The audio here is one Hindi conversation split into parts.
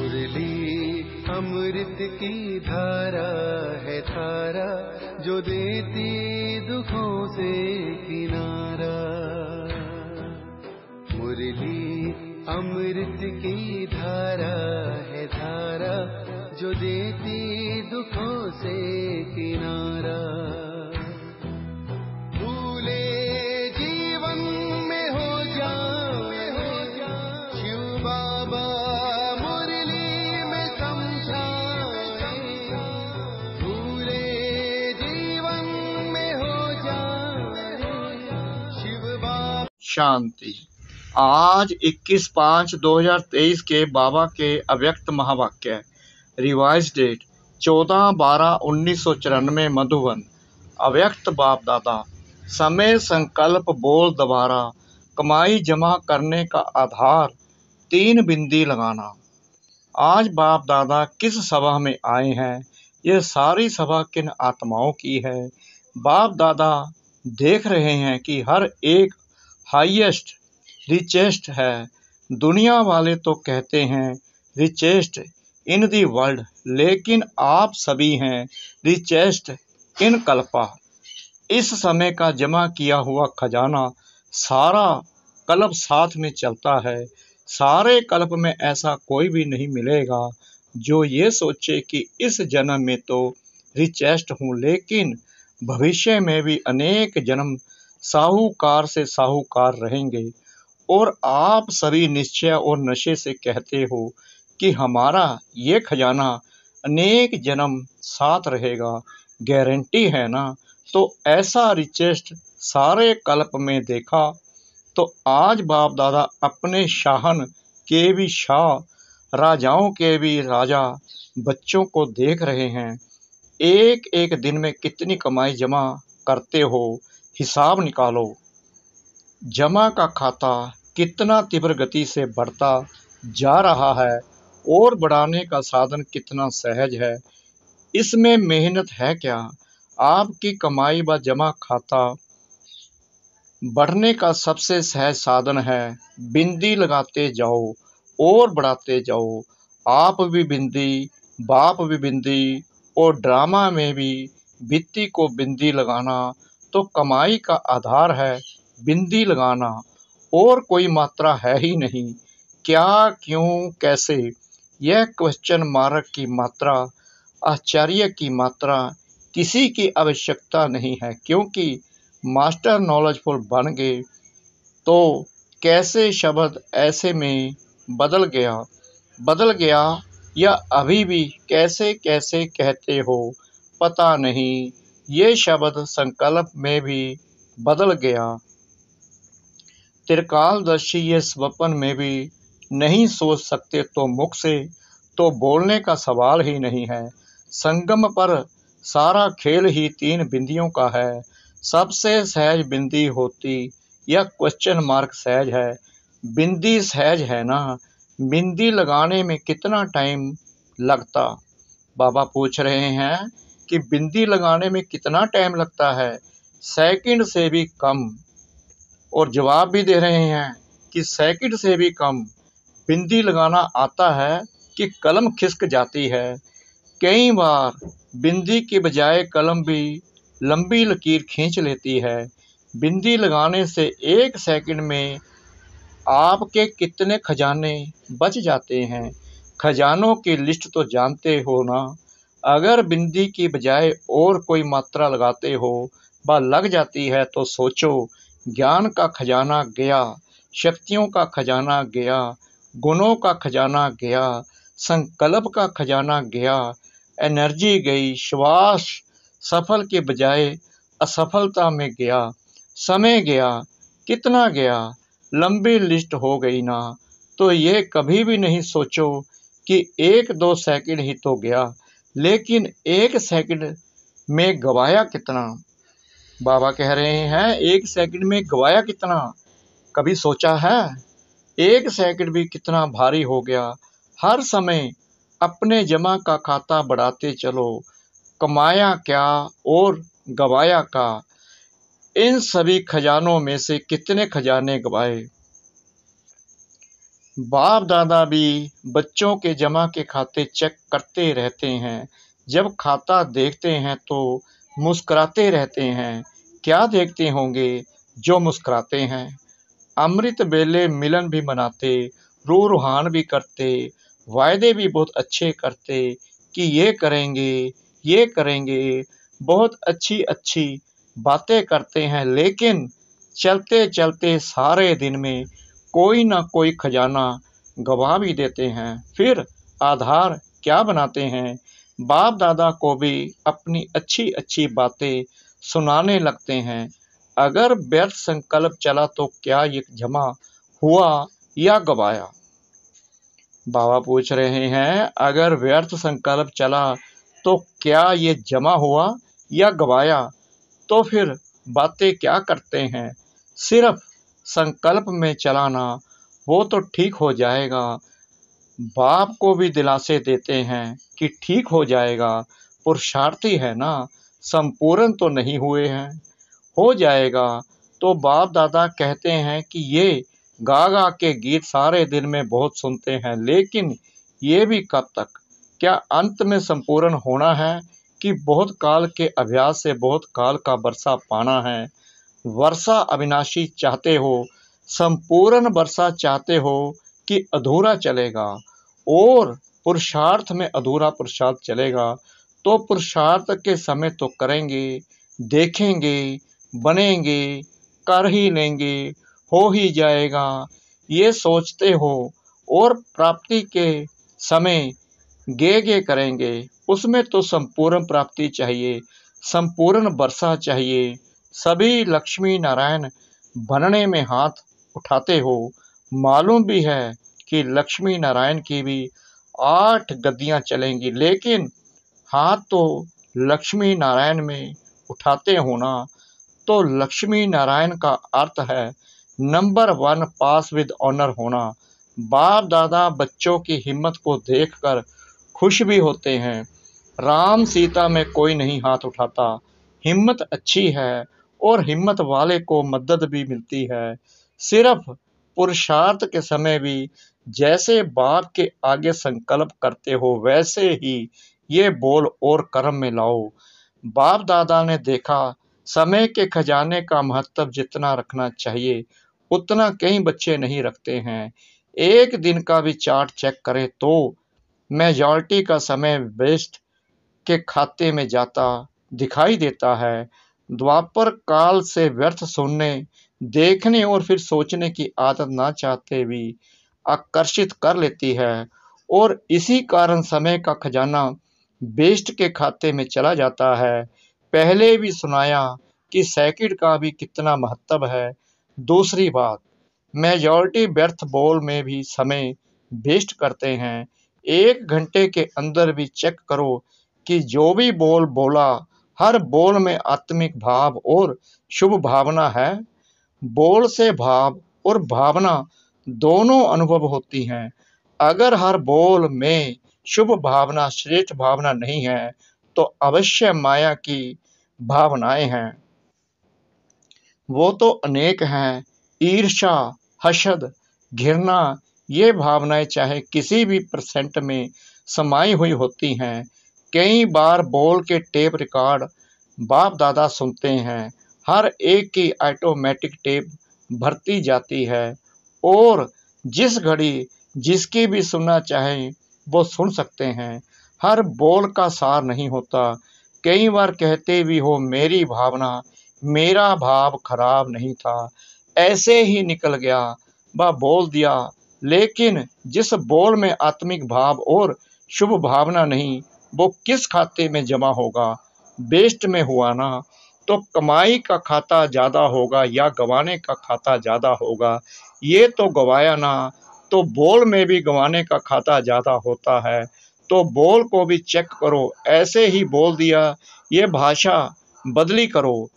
मुरली अमृत की धारा है धारा, जो देती दुखों से किनारा। मुरली अमृत की धारा है धारा, जो देती दुखों से किनारा। भूले जीवन में हो जाए शिव बाबा मुरली में समझाए। भूले जीवन में हो जाए शिव बाबा। शांति। आज 21/5/2023 के बाबा के अव्यक्त महावाक्य। Revise date 14/12/1994 Madhuban. अव्यक्त बाप दादा। समय संकल्प बोल दोबारा, कमाई जमा करने का आधार 3 बिंदी लगाना। आज बाप दादा किस सभा में आए हैं? यह सारी सभा किन आत्माओं की है? बाप दादा देख रहे हैं कि हर एक हाईएस्ट रिचेस्ट है। दुनिया वाले तो कहते हैं रिचेस्ट इन दी वर्ल्ड, लेकिन आप सभी हैं रिचेस्ट इन कल्पा। इस समय का जमा किया हुआ खजाना सारा कल्प साथ में चलता है। सारे कल्प में ऐसा कोई भी नहीं मिलेगा जो ये सोचे कि इस जन्म में तो रिचेस्ट हूँ, लेकिन भविष्य में भी अनेक जन्म साहूकार से साहूकार रहेंगे। और आप सभी निश्चय और नशे से कहते हो कि हमारा ये खजाना अनेक जन्म साथ रहेगा, गारंटी है ना? तो ऐसा रिचेस्ट सारे कल्प में देखा तो आज बाप दादा अपने शाहन के भी शाह, राजाओं के भी राजा बच्चों को देख रहे हैं। एक एक दिन में कितनी कमाई जमा करते हो, हिसाब निकालो। जमा का खाता कितना तीव्र गति से बढ़ता जा रहा है और बढ़ाने का साधन कितना सहज है। इसमें मेहनत है क्या? आपकी कमाई व जमा खाता बढ़ने का सबसे सहज साधन है बिंदी लगाते जाओ और बढ़ाते जाओ। आप भी बिंदी, बाप भी बिंदी, और ड्रामा में भी भित्ति को बिंदी लगाना। तो कमाई का आधार है बिंदी लगाना, और कोई मात्रा है ही नहीं। क्या, क्यों, कैसे, यह क्वेश्चन मार्क की मात्रा, आश्चर्य की मात्रा किसी की आवश्यकता नहीं है, क्योंकि मास्टर नॉलेजफुल बन गए। तो कैसे शब्द ऐसे में बदल गया या अभी भी कैसे कैसे कहते हो पता नहीं। ये शब्द संकल्प में भी बदल गया। त्रिकालदर्शी ये स्वप्न में भी नहीं सोच सकते तो मुख से तो बोलने का सवाल ही नहीं है। संगम पर सारा खेल ही 3 बिंदियों का है। सबसे सहज बिंदी होती या क्वेश्चन मार्क सहज है? बिंदी सहज है ना? बिंदी लगाने में कितना टाइम लगता? बाबा पूछ रहे हैं कि बिंदी लगाने में कितना टाइम लगता है? सेकंड से भी कम। और जवाब भी दे रहे हैं कि सेकंड से भी कम बिंदी लगाना आता है कि कलम खिसक जाती है। कई बार बिंदी के बजाय कलम भी लंबी लकीर खींच लेती है। बिंदी लगाने से 1 सेकंड में आपके कितने खजाने बच जाते हैं? खजानों की लिस्ट तो जानते हो ना? अगर बिंदी की बजाय और कोई मात्रा लगाते हो व लग जाती है तो सोचो, ज्ञान का खजाना गया, शक्तियों का खजाना गया, गुणों का खजाना गया, संकल्प का खजाना गया, एनर्जी गई, श्वास सफल के बजाय असफलता में गया, समय गया, कितना गया, लंबी लिस्ट हो गई ना? तो ये कभी भी नहीं सोचो कि 1-2 सेकंड ही तो गया, लेकिन 1 सेकंड में गवाया कितना? बाबा कह रहे हैं 1 सेकंड में गवाया कितना? कभी सोचा है? 1 सेकंड भी कितना भारी हो गया। हर समय अपने जमा का खाता बढ़ाते चलो। कमाया क्या और गवाया का? इन सभी खजानों में से कितने खजाने गवाए? बाप दादा भी बच्चों के जमा के खाते चेक करते रहते हैं। जब खाता देखते हैं तो मुस्कुराते रहते हैं। क्या देखते होंगे जो मुस्कुराते हैं? अमृत बेले मिलन भी मनाते, रूहान भी करते, वायदे भी बहुत अच्छे करते कि ये करेंगे, बहुत अच्छी अच्छी बातें करते हैं, लेकिन चलते चलते सारे दिन में कोई ना कोई खजाना गवा भी देते हैं। फिर आधार क्या बनाते हैं? बाप दादा को भी अपनी अच्छी अच्छी बातें सुनाने लगते हैं। अगर व्यर्थ संकल्प चला तो क्या ये जमा हुआ या गवाया? बाबा पूछ रहे हैं, अगर व्यर्थ संकल्प चला तो क्या ये जमा हुआ या गवाया? तो फिर बातें क्या करते हैं? सिर्फ संकल्प में चलाना, वो तो ठीक हो जाएगा। बाप को भी दिलासे देते हैं कि ठीक हो जाएगा, पुरुषार्थी है ना, संपूर्ण तो नहीं हुए हैं, हो जाएगा। तो बाप दादा कहते हैं कि ये गा गा के गीत सारे दिन में बहुत सुनते हैं, लेकिन ये भी कब तक? क्या अंत में संपूर्ण होना है कि बहुत काल के अभ्यास से बहुत काल का वर्षा पाना है? वर्षा अविनाशी चाहते हो, संपूर्ण वर्षा चाहते हो कि अधूरा चलेगा? और पुरुषार्थ में अधूरा पुरुषार्थ चलेगा तो पुरुषार्थ के समय तो करेंगे, देखेंगे, बनेंगे, कर ही लेंगे, हो ही जाएगा, ये सोचते हो। और प्राप्ति के समय गे करेंगे, उसमें तो संपूर्ण प्राप्ति चाहिए, संपूर्ण वर्षा चाहिए। सभी लक्ष्मी नारायण बनने में हाथ उठाते हो। मालूम भी है कि लक्ष्मी नारायण की भी 8 गद्दियां चलेंगी, लेकिन हाथ तो लक्ष्मी नारायण में उठाते हो ना। तो लक्ष्मी नारायण का अर्थ है नंबर 1 पास विद ऑनर होना। बाप दादा बच्चों की हिम्मत को देखकर खुश भी होते हैं। राम सीता में कोई नहीं हाथ उठाता, हिम्मत अच्छी है और हिम्मत वाले को मदद भी मिलती है। सिर्फ पुरुषार्थ के समय भी जैसे बाप के आगे संकल्प करते हो, वैसे ही ये बोल और कर्म में लाओ। बाप दादा ने देखा, समय के खजाने का महत्व जितना रखना चाहिए उतना कई बच्चे नहीं रखते हैं। एक दिन का भी चार्ट चेक करें तो मेजॉरिटी का समय वेस्ट के खाते में जाता दिखाई देता है। द्वापर काल से व्यर्थ सुनने, देखने और फिर सोचने की आदत ना चाहते भी आकर्षित कर लेती है, और इसी कारण समय का खजाना वेस्ट के खाते में चला जाता है। पहले भी सुनाया कि सेकंड का भी कितना महत्व है। दूसरी बात, मेजॉरिटी व्यर्थ बोल में भी समय वेस्ट करते हैं। 1 घंटे के अंदर भी चेक करो कि जो भी बोल बोला, हर बोल में आत्मिक भाव और शुभ भावना है। बोल से भाव और भावना दोनों अनुभव होती हैं। अगर हर बोल में शुभ भावना, श्रेष्ठ भावना नहीं है तो अवश्य माया की भावनाएं हैं। वो तो अनेक हैं। ईर्ष्या, हसद, घृणा, ये भावनाएं चाहे किसी भी परसेंट में समाई हुई होती हैं। कई बार बोल के टेप रिकॉर्ड बाप दादा सुनते हैं। हर एक की ऑटोमेटिक टेप भरती जाती है और जिस घड़ी जिसकी भी सुनना चाहे वो सुन सकते हैं। हर बोल का सार नहीं होता। कई बार कहते भी हो, मेरी भावना, मेरा भाव खराब नहीं था, ऐसे ही निकल गया, वह बोल दिया, लेकिन जिस बोल में आत्मिक भाव और शुभ भावना नहीं, वो किस खाते में जमा होगा? वेस्ट में हुआ ना। तो कमाई का खाता ज़्यादा होगा या गंवाने का खाता ज़्यादा होगा? ये तो गंवाया ना। तो बोल में भी गंवाने का खाता ज़्यादा होता है, तो बोल को भी चेक करो। ऐसे ही बोल दिया, ये भाषा बदली करो।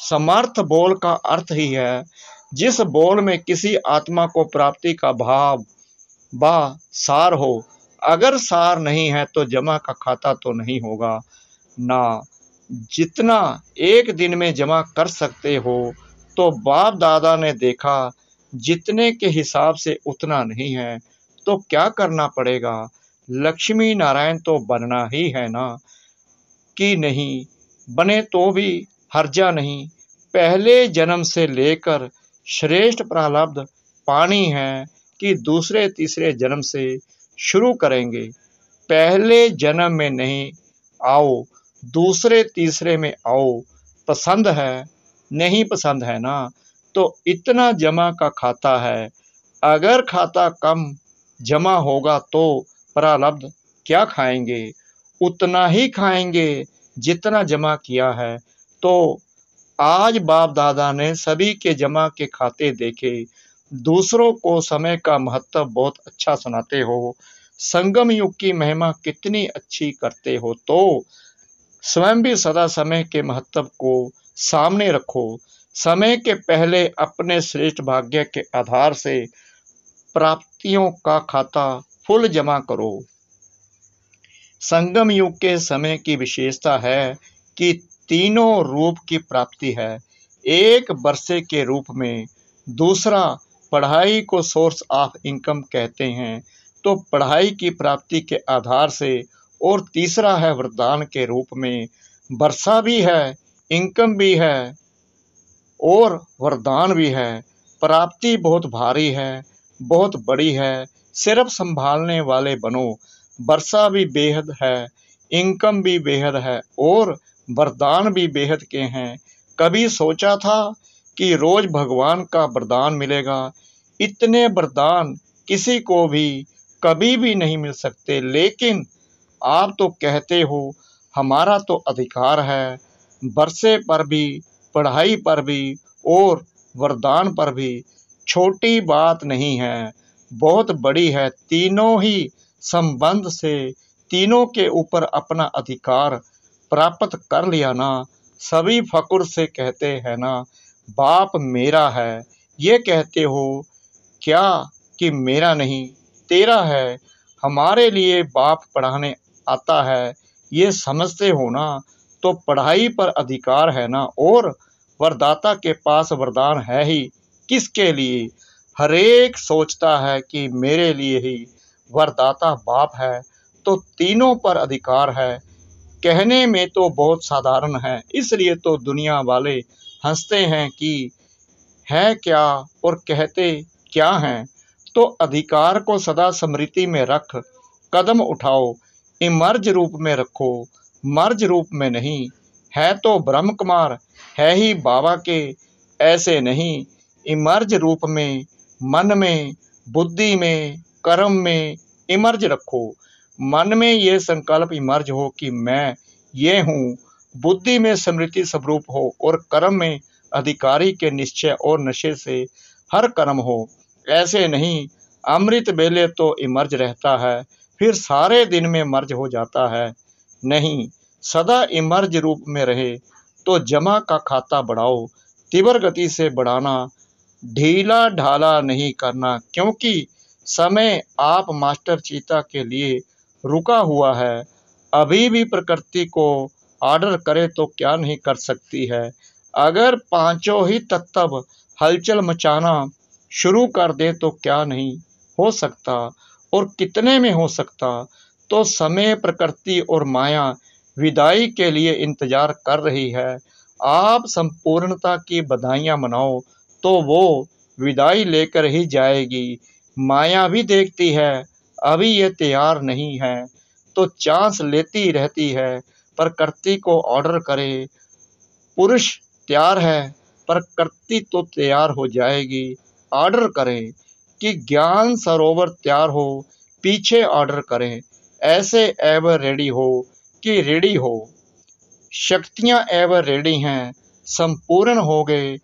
समर्थ बोल का अर्थ ही है जिस बोल में किसी आत्मा को प्राप्ति का भाव बा सार हो। अगर सार नहीं है तो जमा का खाता तो नहीं होगा ना। जितना एक दिन में जमा कर सकते हो, तो बाप दादा ने देखा जितने के हिसाब से उतना नहीं है तो क्या करना पड़ेगा? लक्ष्मी नारायण तो बनना ही है ना, कि नहीं बने तो भी हर्जा नहीं। पहले जन्म से लेकर श्रेष्ठ प्रारब्ध पानी है कि दूसरे तीसरे जन्म से शुरू करेंगे। पहले जन्म में नहीं आओ, दूसरे तीसरे में आओ। पसंद है? नहीं पसंद है ना, तो इतना जमा का खाता है। अगर खाता कम जमा होगा तो प्रारब्ध क्या खाएंगे? उतना ही खाएंगे जितना जमा किया है। तो आज बाप दादा ने सभी के जमा के खाते देखे। दूसरों को समय का महत्व बहुत अच्छा सुनाते हो, संगम युग की महिमा कितनी अच्छी करते हो, तो स्वयं भी सदा समय के महत्व को सामने रखो। समय के पहले अपने श्रेष्ठ भाग्य के आधार से प्राप्तियों का खाता फुल जमा करो। संगम युग के समय की विशेषता है कि तीनों रूप की प्राप्ति है। एक वर्षे के रूप में, दूसरा पढ़ाई को सोर्स ऑफ इनकम कहते हैं, तो पढ़ाई की प्राप्ति के आधार से, और तीसरा है वरदान के रूप में। वर्षा भी है, इनकम भी है और वरदान भी है। प्राप्ति बहुत भारी है, बहुत बड़ी है, सिर्फ संभालने वाले बनो। वर्षा भी बेहद है, इनकम भी बेहद है और वरदान भी बेहद के हैं। कभी सोचा था कि रोज भगवान का वरदान मिलेगा? इतने वरदान किसी को भी कभी भी नहीं मिल सकते, लेकिन आप तो कहते हो हमारा तो अधिकार है। वर्षे पर भी, पढ़ाई पर भी और वरदान पर भी। छोटी बात नहीं है, बहुत बड़ी है। तीनों ही संबंध से तीनों के ऊपर अपना अधिकार प्राप्त कर लिया ना। सभी फकुर से कहते हैं ना, बाप मेरा है। ये कहते हो क्या कि मेरा नहीं तेरा है? हमारे लिए बाप पढ़ाने आता है, ये समझते हो ना, तो पढ़ाई पर अधिकार है ना, और वरदाता के पास वरदान है ही किसके लिए? हरेक सोचता है कि मेरे लिए ही वरदाता बाप है, तो तीनों पर अधिकार है। कहने में तो बहुत साधारण है, इसलिए तो दुनिया वाले हंसते हैं कि है क्या और कहते क्या हैं। तो अधिकार को सदा स्मृति में रख कदम उठाओ। इमर्ज रूप में रखो, मर्ज रूप में नहीं। है तो ब्रह्म कुमार, है ही बाबा के, ऐसे नहीं। इमर्ज रूप में, मन में, बुद्धि में, कर्म में इमर्ज रखो। मन में ये संकल्प इमर्ज हो कि मैं ये हूँ, बुद्धि में स्मृति स्वरूप हो और कर्म में अधिकारी के निश्चय और नशे से हर कर्म हो। ऐसे नहीं, अमृत बेले तो इमर्ज रहता है, फिर सारे दिन में मर्ज हो जाता है। नहीं, सदा इमर्ज रूप में रहे तो जमा का खाता बढ़ाओ। तीव्र गति से बढ़ाना, ढीला ढाला नहीं करना, क्योंकि समय आप मास्टर चीता के लिए रुका हुआ है। अभी भी प्रकृति को ऑर्डर करे तो क्या नहीं कर सकती है। अगर पांचों ही तत्व हलचल मचाना शुरू कर दे तो क्या नहीं हो सकता, और कितने में हो सकता। तो समय, प्रकृति और माया विदाई के लिए इंतजार कर रही है। आप संपूर्णता की बधाइयाँ मनाओ तो वो विदाई लेकर ही जाएगी। माया भी देखती है अभी ये तैयार नहीं है, तो चांस लेती रहती है। प्रकृति को ऑर्डर करे, पुरुष तैयार है, प्रकृति तो तैयार हो जाएगी। ऑर्डर करें कि ज्ञान सरोवर तैयार हो, पीछे ऑर्डर करें। ऐसे एवर रेडी हो कि रेडी हो। शक्तियां एवर रेडी हैं, संपूर्ण हो गए।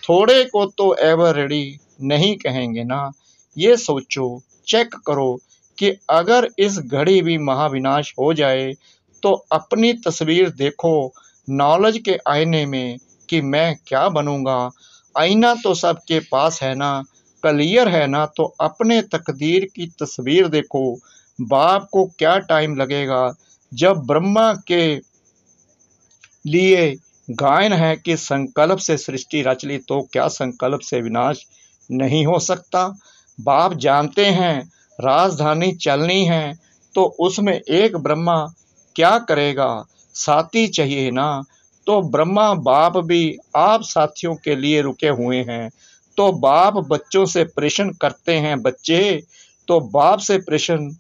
थोड़े को तो एवर रेडी नहीं कहेंगे ना। ये सोचो, चेक करो कि अगर इस घड़ी भी महाविनाश हो जाए तो अपनी तस्वीर देखो नॉलेज के आईने में कि मैं क्या बनूंगा। आईना तो सबके पास है ना, क्लियर है ना, तो अपने तकदीर की तस्वीर देखो। बाप को क्या टाइम लगेगा? जब ब्रह्मा के लिए गायन है कि संकल्प से सृष्टि रच ली, तो क्या संकल्प से विनाश नहीं हो सकता। बाप जानते हैं राजधानी चलनी है तो उसमें एक ब्रह्मा क्या करेगा, साथी चाहिए ना। तो ब्रह्मा बाप भी आप साथियों के लिए रुके हुए हैं। तो बाप बच्चों से प्रश्न करते हैं, बच्चे तो बाप से प्रश्न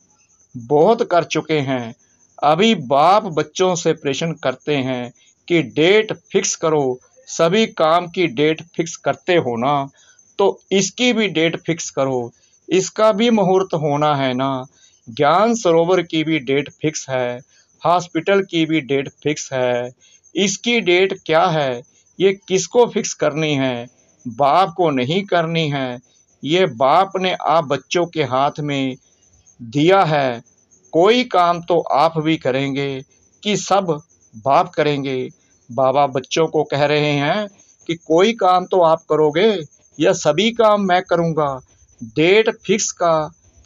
बहुत कर चुके हैं। अभी बाप बच्चों से प्रश्न करते हैं कि डेट फिक्स करो। सभी काम की डेट फिक्स करते हो ना, तो इसकी भी डेट फिक्स करो, इसका भी मुहूर्त होना है ना। ज्ञान सरोवर की भी डेट फिक्स है, हॉस्पिटल की भी डेट फिक्स है। इसकी डेट क्या है, ये किसको फिक्स करनी है? बाप को नहीं करनी है। ये बाप ने आप बच्चों के हाथ में दिया है। कोई काम तो आप भी करेंगे कि सब बाप करेंगे? बाबा बच्चों को कह रहे हैं कि कोई काम तो आप करोगे या सभी काम मैं करूँगा? डेट फिक्स का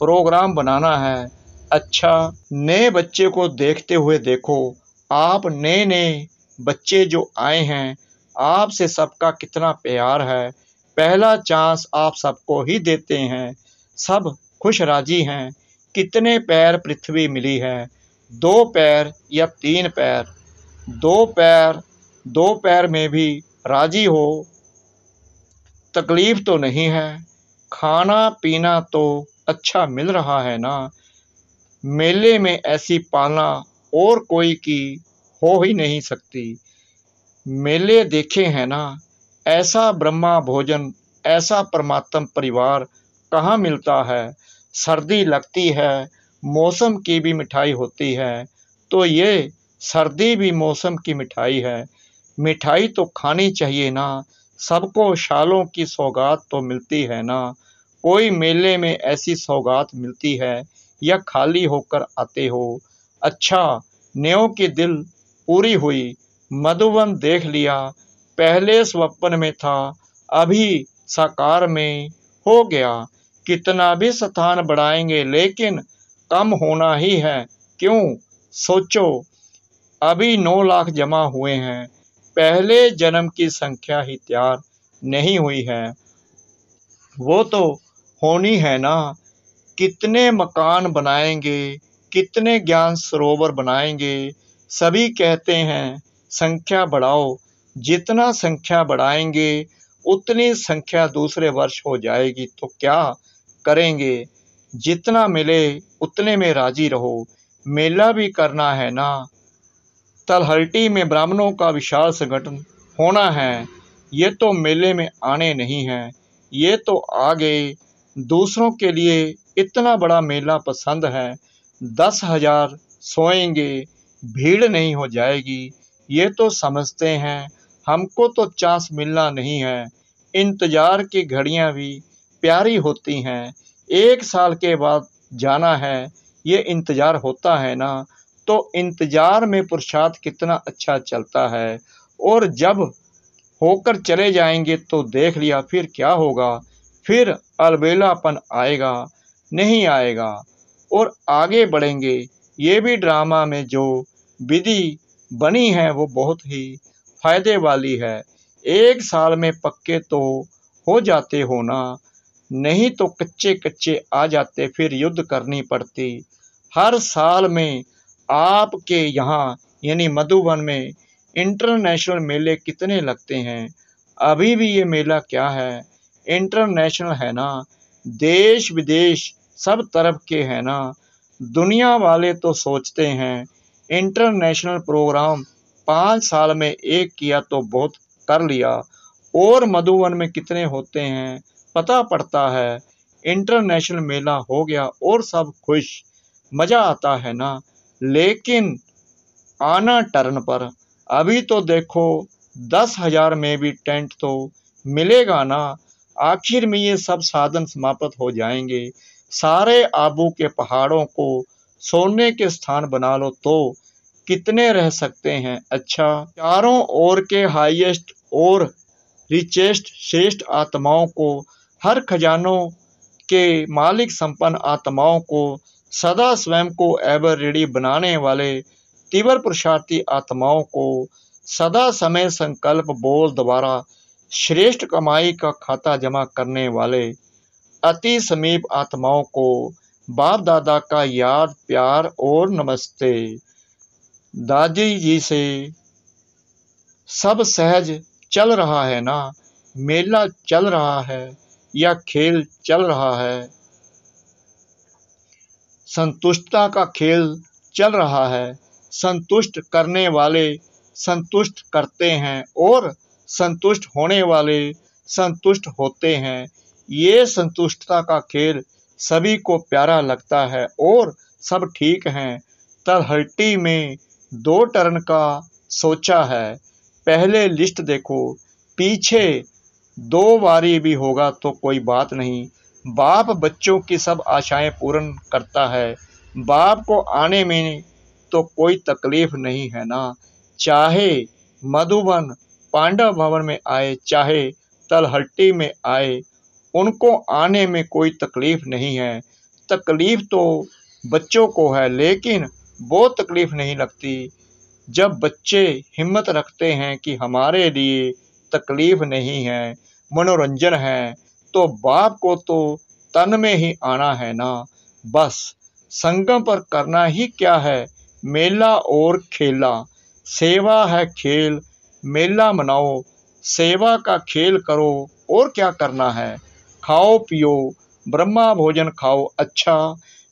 प्रोग्राम बनाना है। अच्छा, नए बच्चे को देखते हुए देखो, आप नए नए बच्चे जो आए हैं, आपसे सबका कितना प्यार है। पहला चांस आप सबको ही देते हैं। सब खुश राजी हैं। कितने पैर पृथ्वी मिली है? 2 पैर या 3 पैर? 2 पैर, 2 पैर में भी राजी हो। तकलीफ तो नहीं है। खाना पीना तो अच्छा मिल रहा है ना। मेले में ऐसी पालना और कोई की हो ही नहीं सकती। मेले देखे हैं ना, ऐसा ब्रह्मा भोजन, ऐसा परमात्म परिवार कहाँ मिलता है। सर्दी लगती है, मौसम की भी मिठाई होती है, तो ये सर्दी भी मौसम की मिठाई है। मिठाई तो खानी चाहिए ना। सबको शालों की सौगात तो मिलती है ना। कोई मेले में ऐसी सौगात मिलती है या खाली होकर आते हो? अच्छा, न्यों की दिल पूरी हुई। मधुवन देख लिया। पहले स्वप्न में था, अभी साकार में हो गया। कितना भी स्थान बढ़ाएंगे लेकिन कम होना ही है। क्यों? सोचो, अभी 9 लाख जमा हुए हैं। पहले जन्म की संख्या ही तैयार नहीं हुई है। वो तो होनी है ना। कितने मकान बनाएंगे, कितने ज्ञान सरोवर बनाएंगे। सभी कहते हैं संख्या बढ़ाओ। जितना संख्या बढ़ाएंगे उतनी संख्या दूसरे वर्ष हो जाएगी, तो क्या करेंगे? जितना मिले उतने में राजी रहो। मेला भी करना है ना। तलहटी में ब्राह्मणों का विशाल संगठन होना है। ये तो मेले में आने नहीं हैं, ये तो आ गए। दूसरों के लिए इतना बड़ा मेला पसंद है। 10,000 सोएंगे, भीड़ नहीं हो जाएगी, ये तो समझते हैं। हमको तो चांस मिलना नहीं है। इंतजार की घड़ियां भी प्यारी होती हैं। 1 साल के बाद जाना है, ये इंतजार होता है ना। तो इंतजार में पुरुषार्थ कितना अच्छा चलता है। और जब होकर चले जाएंगे तो देख लिया फिर क्या होगा। फिर अलबेलापन आएगा, नहीं आएगा। और आगे बढ़ेंगे। ये भी ड्रामा में जो विधि बनी है वो बहुत ही फायदे वाली है। 1 साल में पक्के तो हो जाते हो ना, नहीं तो कच्चे कच्चे आ जाते, फिर युद्ध करनी पड़ती। हर साल में आपके यहाँ यानी मधुबन में इंटरनेशनल मेले कितने लगते हैं? अभी भी ये मेला क्या है, इंटरनेशनल है ना। देश विदेश सब तरफ के हैं ना। दुनिया वाले तो सोचते हैं इंटरनेशनल प्रोग्राम 5 साल में एक किया तो बहुत कर लिया। और मधुबन में कितने होते हैं पता पड़ता है। इंटरनेशनल मेला हो गया और सब खुश, मज़ा आता है ना। लेकिन आना टर्न पर। अभी तो देखो 10,000 में भी टेंट तो मिलेगा ना। आखिर में ये सब साधन समाप्त हो जाएंगे। सारे आबू के पहाड़ों को सोने के स्थान बना लो तो कितने रह सकते हैं। अच्छा, चारों ओर के हाईएस्ट और रिचेस्ट श्रेष्ठ आत्माओं को, हर खजानों के मालिक संपन्न आत्माओं को, सदा स्वयं को एवर रेडी बनाने वाले तीव्र पुरुषार्थी आत्माओं को, सदा समय संकल्प बोल द्वारा श्रेष्ठ कमाई का खाता जमा करने वाले अति समीप आत्माओं को बाप दादा का याद, प्यार और नमस्ते। दादी जी से सब सहज चल रहा है ना? मेला चल रहा है या खेल चल रहा है? संतुष्टता का खेल चल रहा है। संतुष्ट करने वाले संतुष्ट करते हैं और संतुष्ट होने वाले संतुष्ट होते हैं। ये संतुष्टता का खेल सभी को प्यारा लगता है और सब ठीक हैं। तलहटी में 2 टर्न का सोचा है। पहले लिस्ट देखो, पीछे 2 बारी भी होगा तो कोई बात नहीं। बाप बच्चों की सब आशाएं पूर्ण करता है। बाप को आने में तो कोई तकलीफ नहीं है ना। चाहे मधुबन पांडव भवन में आए, चाहे तलहटी में आए, उनको आने में कोई तकलीफ नहीं है। तकलीफ तो बच्चों को है, लेकिन वो तकलीफ नहीं लगती जब बच्चे हिम्मत रखते हैं कि हमारे लिए तकलीफ नहीं है, मनोरंजन है। तो बाप को तो तन में ही आना है ना। बस संगम पर करना ही क्या है, मेला और खेला। सेवा है खेल, मेला मनाओ, सेवा का खेल करो। और क्या करना है? खाओ पियो, ब्रह्मा भोजन खाओ अच्छा।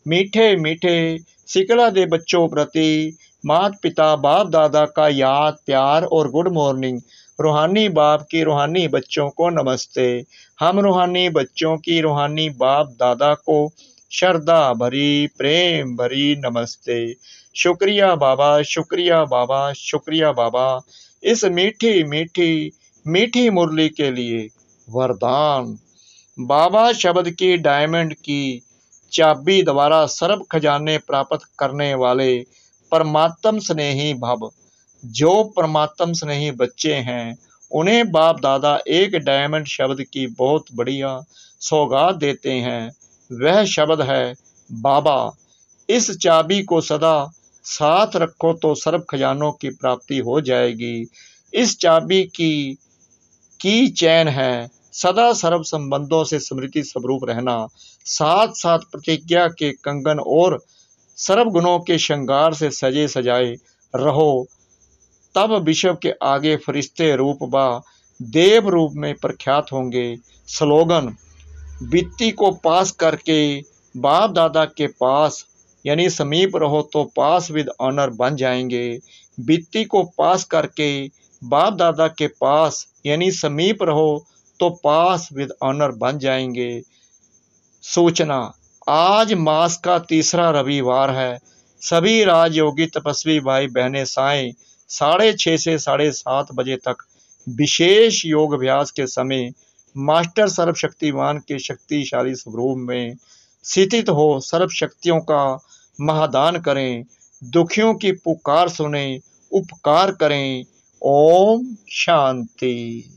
मीठे मीठे सिकला दे बच्चों प्रति माता पिता बाप दादा का याद, प्यार और गुड मॉर्निंग। रूहानी बाप की रूहानी बच्चों को नमस्ते। हम रूहानी बच्चों की रूहानी बाप दादा को श्रद्धा भरी, प्रेम भरी नमस्ते। शुक्रिया बाबा, शुक्रिया बाबा, शुक्रिया बाबा, इस मीठी मीठी मीठी मुरली के लिए। वरदान। बाबा शब्द की डायमंड की चाबी द्वारा सर्व खजाने प्राप्त करने वाले परमात्म स्नेही भव। जो परमात्म स्नेही बच्चे हैं, उन्हें बाप दादा एक डायमंड शब्द की बहुत बढ़िया सौगात देते हैं। वह शब्द है बाबा। इस चाबी को सदा साथ रखो तो सर्व खजानों की प्राप्ति हो जाएगी। इस चाबी की चैन है सदा सर्व संबंधों से स्मृति स्वरूप रहना। साथ साथ प्रतिज्ञा के कंगन और सर्व गुणों के श्रृंगार से सजे सजाए रहो। तब विश्व के आगे फरिश्ते रूप व देव रूप में प्रख्यात होंगे। स्लोगन। वित्ती को पास करके बाप दादा के पास यानी समीप रहो तो पास विद ऑनर बन जाएंगे। वित्ती को पास करके बाप दादा के पास यानी समीप रहो तो पास विद ऑनर बन जाएंगे। सूचना। आज मास का तीसरा रविवार है। सभी राजयोगी तपस्वी भाई बहनें सायं 6:30 से 7:30 बजे तक विशेष योग अभ्यास के समय मास्टर सर्वशक्तिमान के शक्तिशाली स्वरूप में स्थित हो सर्व शक्तियों का महादान करें, दुखियों की पुकार सुने, उपकार करें। ओम शांति।